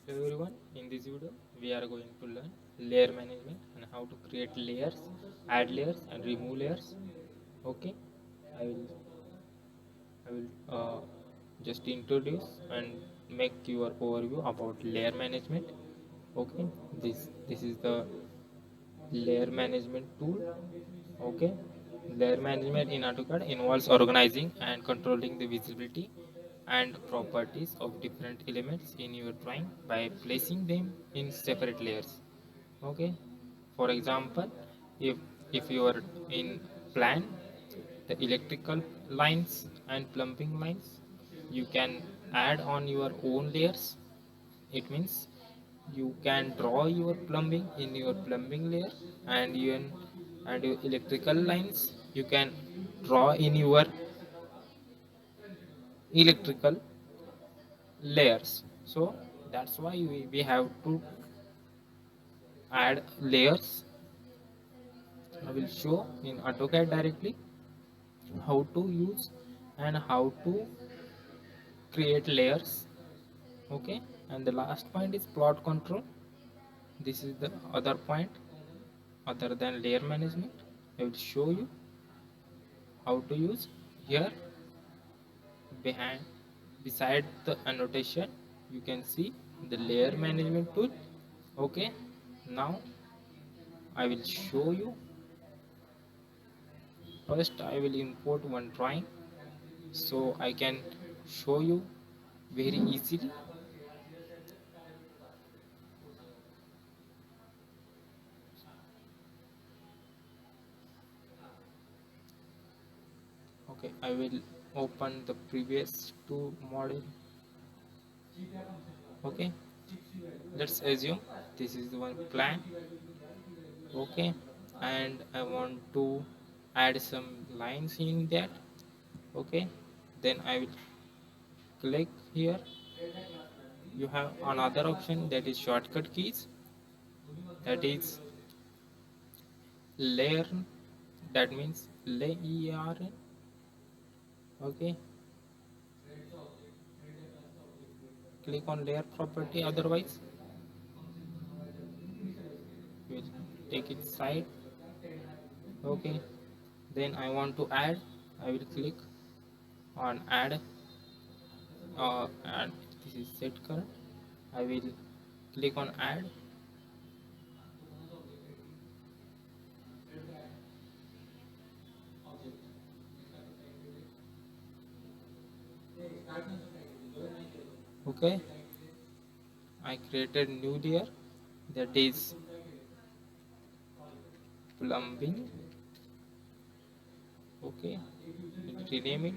Hello everyone, in this video we are going to learn layer management and how to create layers, add layers and remove layers. Okay, I will I will just introduce and make your overview about layer management. Okay, this is the layer management tool. Okay, layer management in Autocad involves organizing and controlling the visibility and properties of different elements in your drawing by placing them in separate layers. Okay, for example, if you are in plan the electrical lines and plumbing lines, you can add on your own layers. It means you can draw your plumbing in your plumbing layer, and your electrical lines you can draw in your electrical layers. So that's why we have to add layers. I will show in AutoCAD directly how to use and how to create layers. Okay, and the last point is plot control. This is the other point other than layer management. I will show you how to use here. Behind beside the annotation you can see the layer management tool. Okay, now I will show you. First I will import one drawing so I can show you very easily. Okay, I will open the previous two model. Okay, let's assume this is the one plan. Okay, and I want to add some lines in that. Okay, then I will click here. You have another option, that is shortcut keys, that is layer, that means layer. Okay, click on layer property, otherwise we'll take it side. Okay, then I want to add, I will click on add, and this is set current. I will click on add. Okay, I created new layer, that is plumbing. Okay, rename it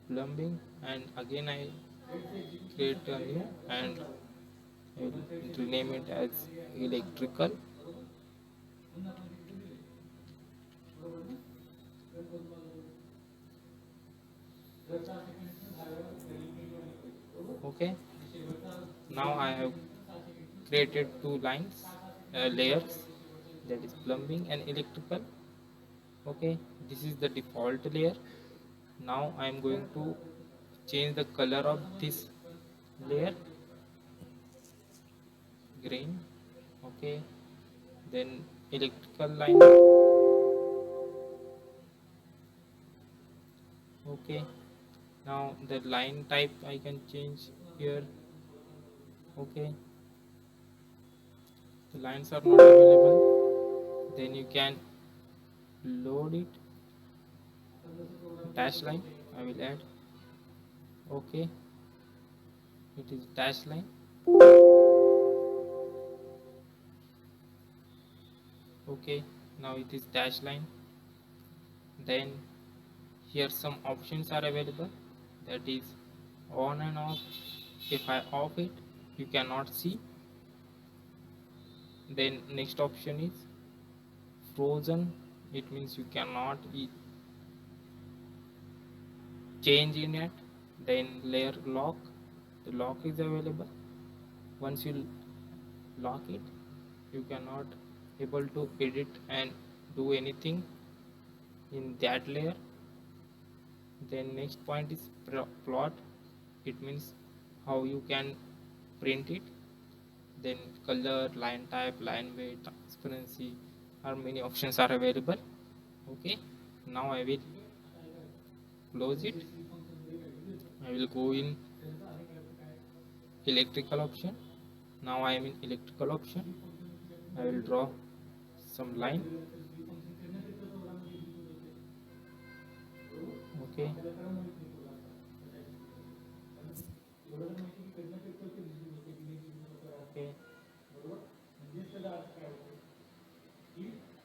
plumbing, and again I create a new and I will rename it as electrical. Okay, now I have created two lines, layers, that is plumbing and electrical. Okay, this is the default layer. Now I am going to change the color of this layer, green. Okay, then electrical line. Okay, now the line type I can change here. Okay, the lines are not available, then you can load it. Dash line I will add. Okay, it is dash line. Okay, now it is dash line. Then here some options are available, that is on and off. If I off it, you cannot see. Then next option is frozen. It means you cannot change in it. Then layer lock, the lock is available. Once you lock it, you cannot able to edit and do anything in that layer. Then next point is plot. It means how you can print it. Then color, line type, line weight, transparency, or many options are available. Okay, now I will close it. I will go in electrical option. Now I am in electrical option. I will draw some line. Okay, okay,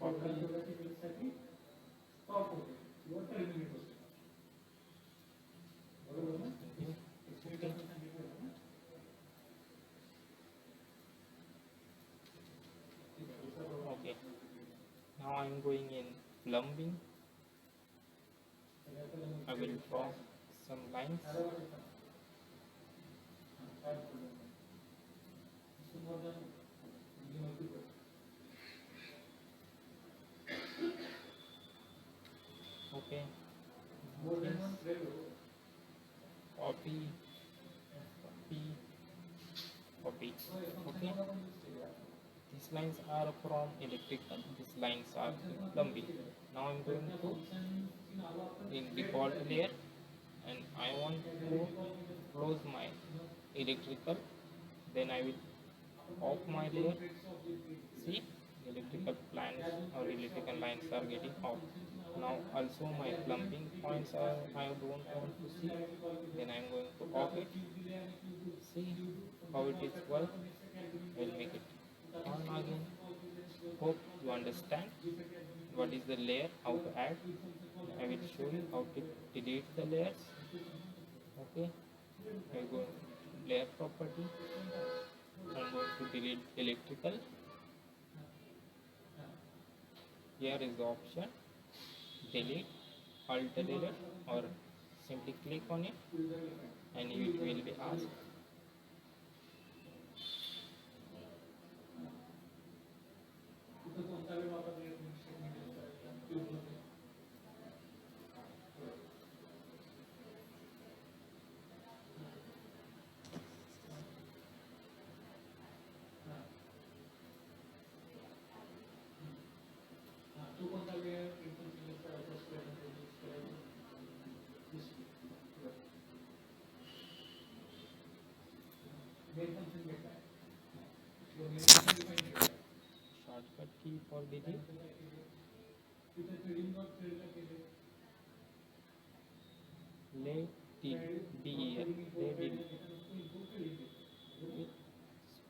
copy. Okay, now I am going in plumbing. I will draw some lines. Okay, copy, copy, copy. Okay, these lines are from electrical, these lines are plumbing. Now I'm going to in default layer and I want to close my electrical. Then I will off my layer. See, electrical lines or electrical lines are getting off. Now also my plumbing points are I don't want to see. Then I'm going to off it. See how it is work. We'll make it on again. Hope you understand what is the layer, how to add. I will show you how to delete the layers. Okay, I go layer property. I'm going to delete electrical. Here is the option delete, alt delete, or simply click on it and it will be asked. Shortcut key for delete. Lay DEL. Lay delete. Okay.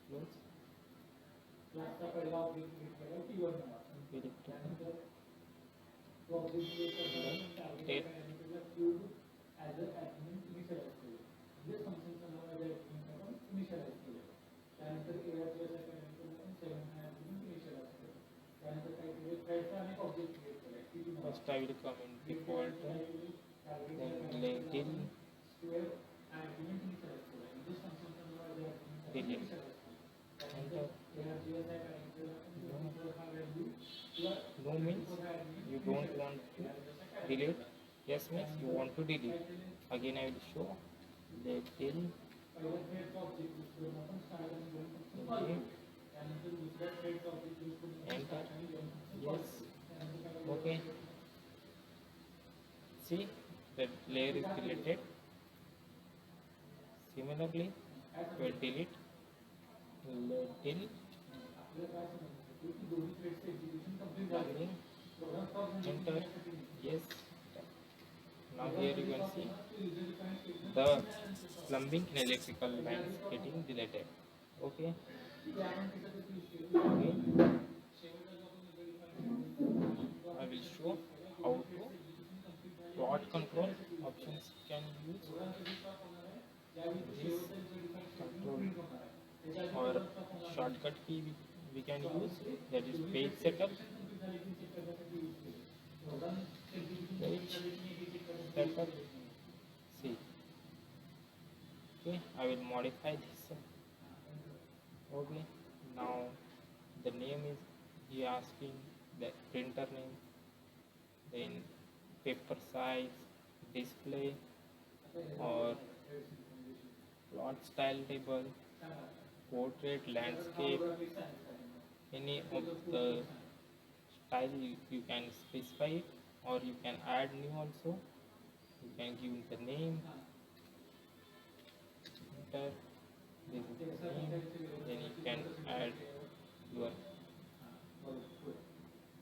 Close. Date. First I will come in default, then lay till delete. Enter. No means you don't want to delete. Yes means you want to delete. Again I will show lay till delete. Enter. Yes. Okay. See, the layer is deleted. Similarly, we will delete till plumbing. Enter. Yes. Now here you can see the plumbing and electrical lines getting deleted. Okay. Again, I will show how to plot control options can use this control or shortcut key we can use, that is page setup. Page setup. See. Okay, I will modify this. Okay, now the name is he asking the printer name, then paper size, display or plot style table, portrait, landscape, any of the style you can specify it, or you can add new also. You can give the name, enter, this is the name, then you can your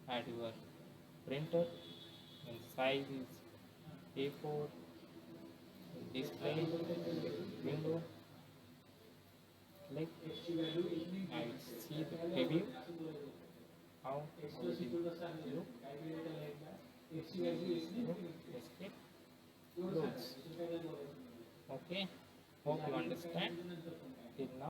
add your printer, and size is A4, display, window, click. I will see the preview, how it will look. Escape, close. Okay, hope you understand till now.